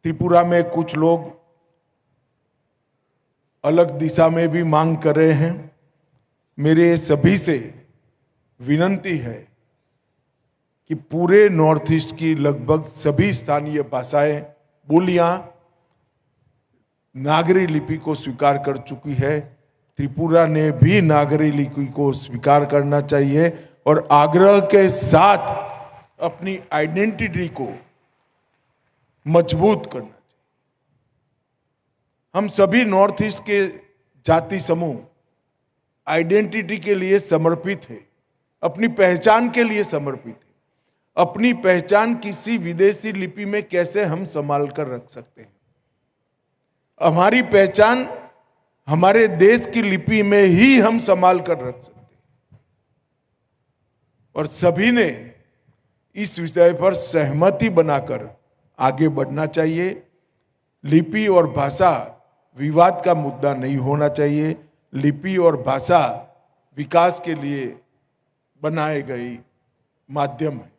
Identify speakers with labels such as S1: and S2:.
S1: त्रिपुरा में कुछ लोग अलग दिशा में भी मांग कर रहे हैं। मेरे सभी से विनती है कि पूरे नॉर्थ ईस्ट की लगभग सभी स्थानीय भाषाएं, बोलियां नागरी लिपि को स्वीकार कर चुकी है। त्रिपुरा ने भी नागरी लिपि को स्वीकार करना चाहिए और आग्रह के साथ अपनी आइडेंटिटी को मजबूत करना चाहिए। हम सभी नॉर्थ ईस्ट के जाति समूह आइडेंटिटी के लिए समर्पित है, अपनी पहचान के लिए समर्पित है। अपनी पहचान किसी विदेशी लिपि में कैसे हम संभाल कर रख सकते हैं? हमारी पहचान हमारे देश की लिपि में ही हम संभाल कर रख सकते हैं। और सभी ने इस विषय पर सहमति बनाकर आगे बढ़ना चाहिए। लिपि और भाषा विवाद का मुद्दा नहीं होना चाहिए। लिपि और भाषा विकास के लिए बनाए गए माध्यम है।